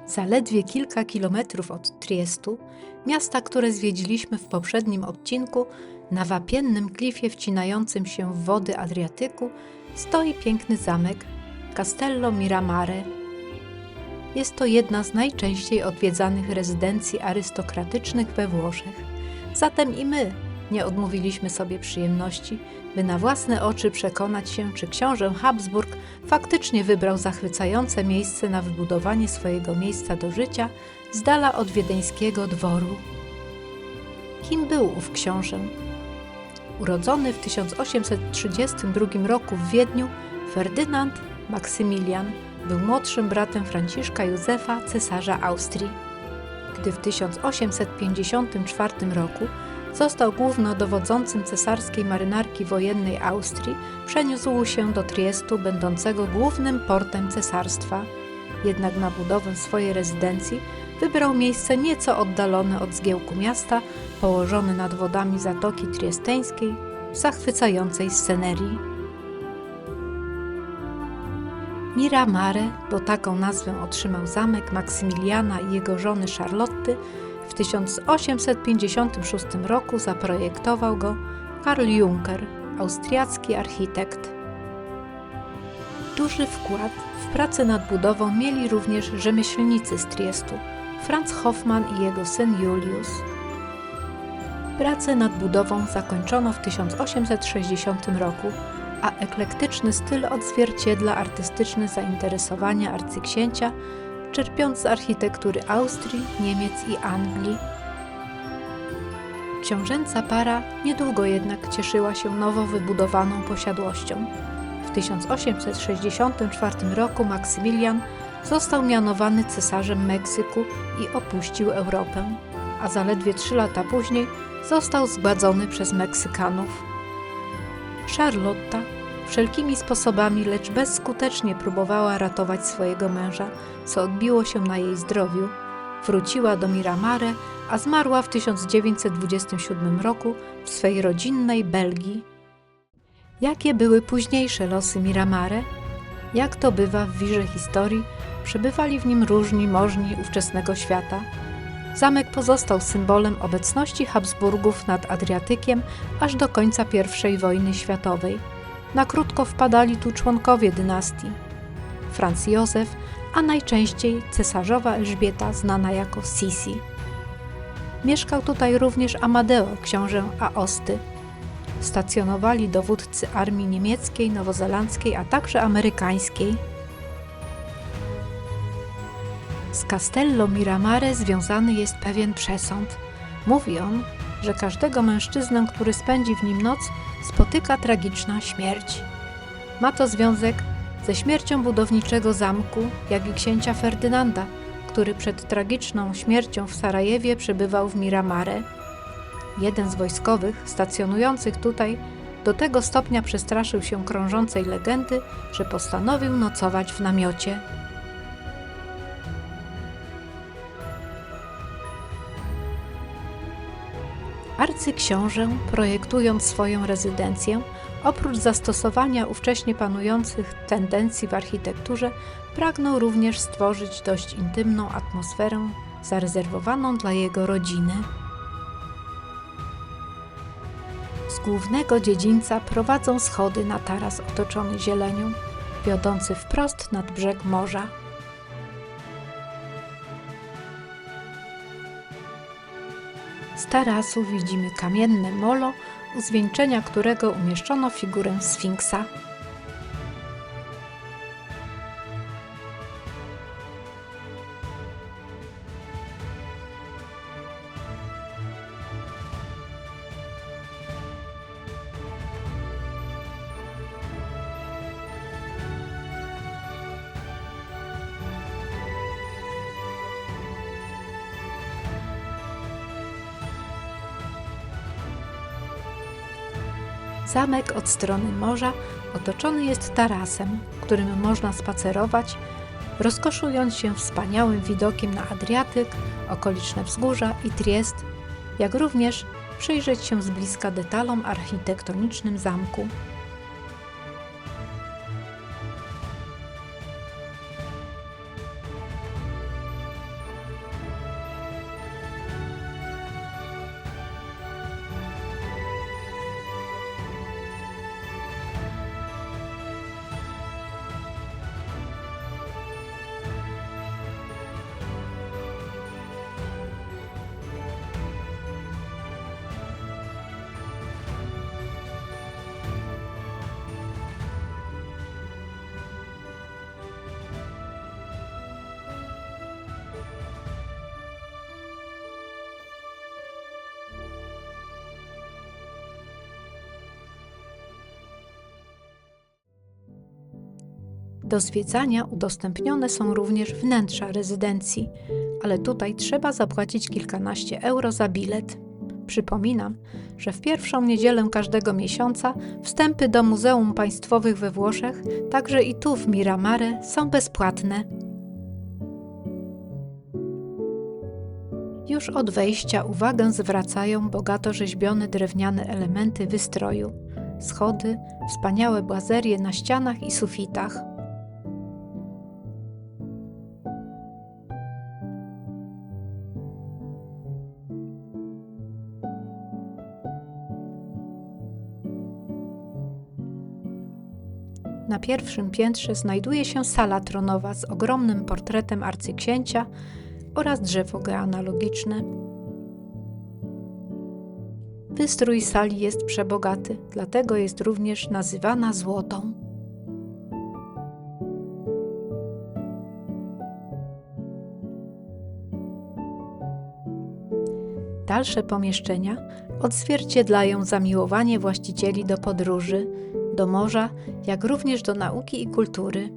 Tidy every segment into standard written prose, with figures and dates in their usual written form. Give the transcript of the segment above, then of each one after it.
Zaledwie kilka kilometrów od Triestu, miasta, które zwiedziliśmy w poprzednim odcinku, na wapiennym klifie wcinającym się w wody Adriatyku, stoi piękny zamek Castello Miramare. Jest to jedna z najczęściej odwiedzanych rezydencji arystokratycznych we Włoszech. Zatem i my nie odmówiliśmy sobie przyjemności, by na własne oczy przekonać się, czy książę Habsburg faktycznie wybrał zachwycające miejsce na wybudowanie swojego miejsca do życia z dala od wiedeńskiego dworu. Kim był ów książę? Urodzony w 1832 roku w Wiedniu, Ferdynand Maksymilian był młodszym bratem Franciszka Józefa, cesarza Austrii. Gdy w 1854 roku został głównodowodzącym cesarskiej marynarki wojennej Austrii, przeniósł się do Triestu, będącego głównym portem cesarstwa. Jednak na budowę swojej rezydencji wybrał miejsce nieco oddalone od zgiełku miasta, położone nad wodami Zatoki Triesteńskiej, w zachwycającej scenerii. Miramare, bo taką nazwę otrzymał zamek Maksymiliana i jego żony Charlotty, w 1856 roku zaprojektował go Karl Juncker, austriacki architekt. Duży wkład w pracę nad budową mieli również rzemieślnicy z Triestu, Franz Hoffmann i jego syn Julius. Pracę nad budową zakończono w 1860 roku, a eklektyczny styl odzwierciedla artystyczne zainteresowania arcyksięcia, czerpiąc z architektury Austrii, Niemiec i Anglii. Książęca para niedługo jednak cieszyła się nowo wybudowaną posiadłością. W 1864 roku Maksymilian został mianowany cesarzem Meksyku i opuścił Europę, a zaledwie 3 lata później został zgładzony przez Meksykanów. Charlotta wszelkimi sposobami, lecz bezskutecznie próbowała ratować swojego męża, co odbiło się na jej zdrowiu. Wróciła do Miramare, a zmarła w 1927 roku w swej rodzinnej Belgii. Jakie były późniejsze losy Miramare? Jak to bywa w wirze historii, przebywali w nim różni możni ówczesnego świata. Zamek pozostał symbolem obecności Habsburgów nad Adriatykiem aż do końca I wojny światowej. Na krótko wpadali tu członkowie dynastii. Franz Józef, a najczęściej cesarzowa Elżbieta, znana jako Sisi. Mieszkał tutaj również Amadeo, książę Aosty. Stacjonowali dowódcy armii niemieckiej, nowozelandzkiej, a także amerykańskiej. Z Castello Miramare związany jest pewien przesąd. Mówi on, że każdego mężczyznę, który spędzi w nim noc, spotyka tragiczna śmierć. Ma to związek ze śmiercią budowniczego zamku, jak i księcia Ferdynanda, który przed tragiczną śmiercią w Sarajewie przebywał w Miramare. Jeden z wojskowych stacjonujących tutaj do tego stopnia przestraszył się krążącej legendy, że postanowił nocować w namiocie. Arcyksiążę, projektując swoją rezydencję, oprócz zastosowania ówcześnie panujących tendencji w architekturze, pragnął również stworzyć dość intymną atmosferę zarezerwowaną dla jego rodziny. Z głównego dziedzińca prowadzą schody na taras otoczony zielenią, wiodący wprost nad brzeg morza. Z tarasu widzimy kamienne molo, u zwieńczenia którego umieszczono figurę Sfinksa. Zamek od strony morza otoczony jest tarasem, którym można spacerować, rozkoszując się wspaniałym widokiem na Adriatyk, okoliczne wzgórza i Triest, jak również przyjrzeć się z bliska detalom architektonicznym zamku. Do zwiedzania udostępnione są również wnętrza rezydencji, ale tutaj trzeba zapłacić kilkanaście euro za bilet. Przypominam, że w pierwszą niedzielę każdego miesiąca wstępy do Muzeum Państwowych we Włoszech, także i tu w Miramare, są bezpłatne. Już od wejścia uwagę zwracają bogato rzeźbione drewniane elementy wystroju, schody, wspaniałe błazerie na ścianach i sufitach. Na pierwszym piętrze znajduje się sala tronowa z ogromnym portretem arcyksięcia oraz drzewo genealogiczne. Wystrój sali jest przebogaty, dlatego jest również nazywana złotą. Dalsze pomieszczenia odzwierciedlają zamiłowanie właścicieli do podróży, do morza, jak również do nauki i kultury.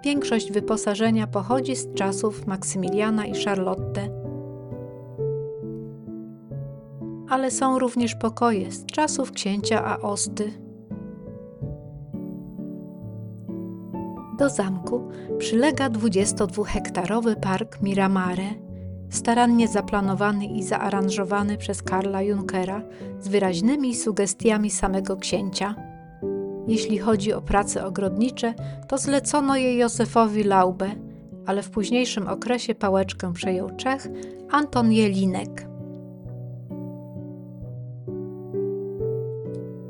Większość wyposażenia pochodzi z czasów Maksymiliana i Charlotte, ale są również pokoje z czasów księcia Aosty. Do zamku przylega 22-hektarowy park Miramare, starannie zaplanowany i zaaranżowany przez Karla Junckera z wyraźnymi sugestiami samego księcia. Jeśli chodzi o prace ogrodnicze, to zlecono je Józefowi Laube, ale w późniejszym okresie pałeczkę przejął Czech Anton Jelinek.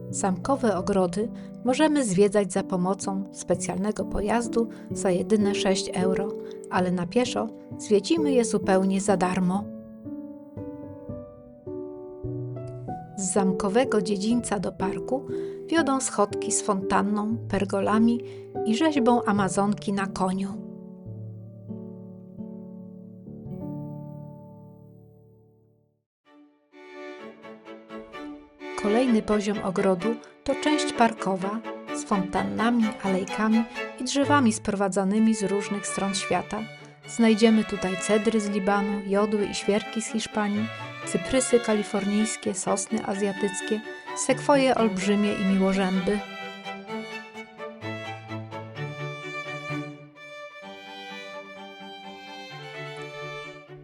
Zamkowe ogrody możemy zwiedzać za pomocą specjalnego pojazdu za jedyne 6 euro, ale na pieszo zwiedzimy je zupełnie za darmo. Z zamkowego dziedzińca do parku wiodą schodki z fontanną, pergolami i rzeźbą Amazonki na koniu. Kolejny poziom ogrodu to część parkowa z fontannami, alejkami i drzewami sprowadzanymi z różnych stron świata. Znajdziemy tutaj cedry z Libanu, jodły i świerki z Hiszpanii, cyprysy kalifornijskie, sosny azjatyckie, sekwoje olbrzymie i miłożęby.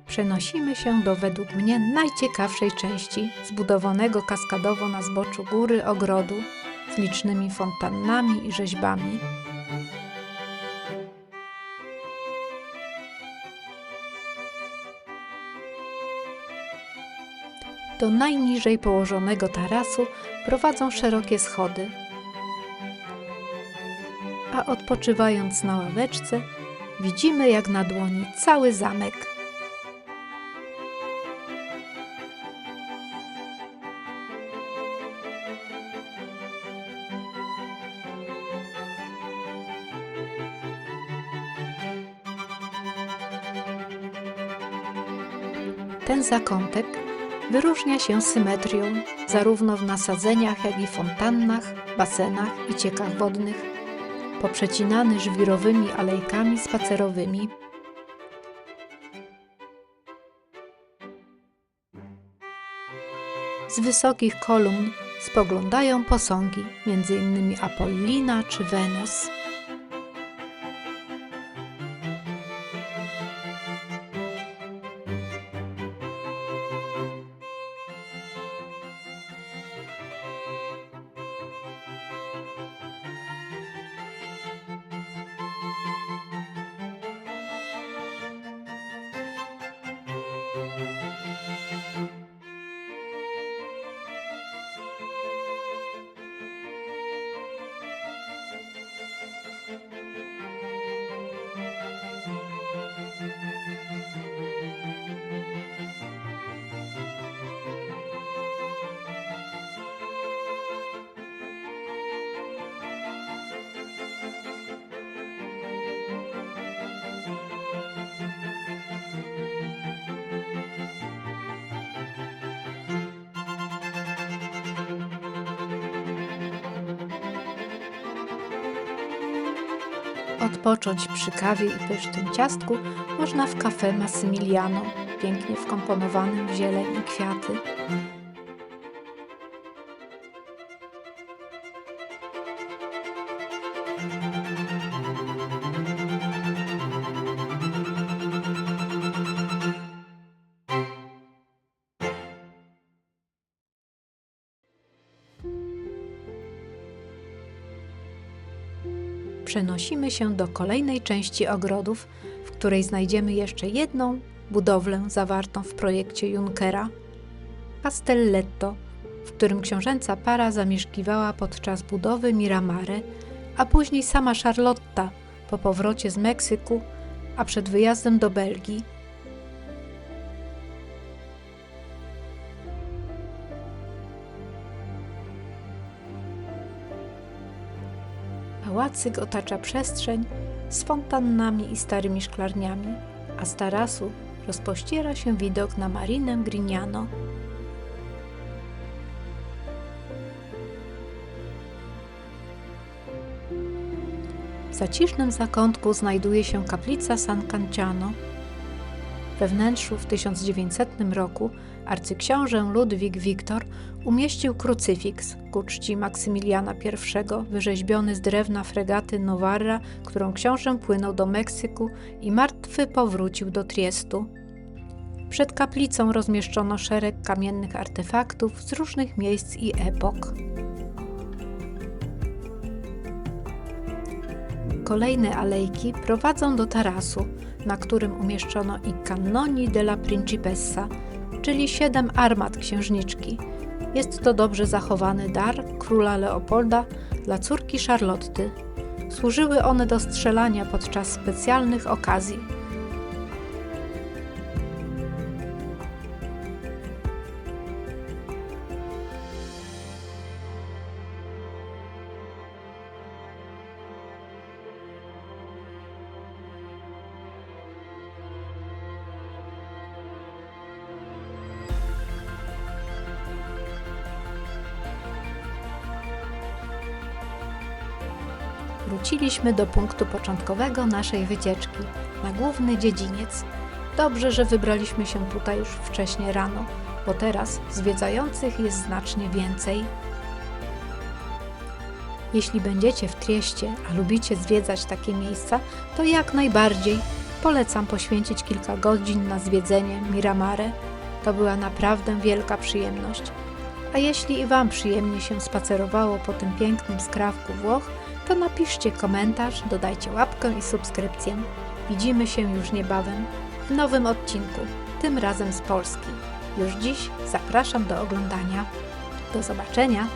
Przenosimy się do według mnie najciekawszej części zbudowanego kaskadowo na zboczu góry ogrodu z licznymi fontannami i rzeźbami. Do najniżej położonego tarasu prowadzą szerokie schody, a odpoczywając na ławeczce widzimy jak na dłoni cały zamek. Ten zakątek wyróżnia się symetrią zarówno w nasadzeniach, jak i fontannach, basenach i ciekach wodnych, poprzecinany żwirowymi alejkami spacerowymi. Z wysokich kolumn spoglądają posągi, m.in. Apollina czy Wenus. Odpocząć przy kawie i pysznym ciastku można w Caffè Massimiliano, pięknie wkomponowanym w zieleń i kwiaty. Przenosimy się do kolejnej części ogrodów, w której znajdziemy jeszcze jedną budowlę zawartą w projekcie Junckera – Castelletto, w którym książęca para zamieszkiwała podczas budowy Miramare, a później sama Charlotta po powrocie z Meksyku, a przed wyjazdem do Belgii. Pałacyk otacza przestrzeń z fontannami i starymi szklarniami, a z tarasu rozpościera się widok na Marinę Grignano. W zacisznym zakątku znajduje się kaplica San Canciano. We wnętrzu w 1900 roku arcyksiążę Ludwik Wiktor umieścił krucyfiks ku czci Maksymiliana I, wyrzeźbiony z drewna fregaty Novara, którą książę płynął do Meksyku i martwy powrócił do Triestu. Przed kaplicą rozmieszczono szereg kamiennych artefaktów z różnych miejsc i epok. Kolejne alejki prowadzą do tarasu, na którym umieszczono i Cannoni della Principessa, czyli 7 armat księżniczki. Jest to dobrze zachowany dar króla Leopolda dla córki Charlotty. Służyły one do strzelania podczas specjalnych okazji. Wróciliśmy do punktu początkowego naszej wycieczki, na główny dziedziniec. Dobrze, że wybraliśmy się tutaj już wcześnie rano, bo teraz zwiedzających jest znacznie więcej. Jeśli będziecie w Trieście, a lubicie zwiedzać takie miejsca, to jak najbardziej polecam poświęcić kilka godzin na zwiedzenie Miramare. To była naprawdę wielka przyjemność. A jeśli i Wam przyjemnie się spacerowało po tym pięknym skrawku Włoch, to napiszcie komentarz, dodajcie łapkę i subskrypcję. Widzimy się już niebawem w nowym odcinku, tym razem z Polski. Już dziś zapraszam do oglądania. Do zobaczenia!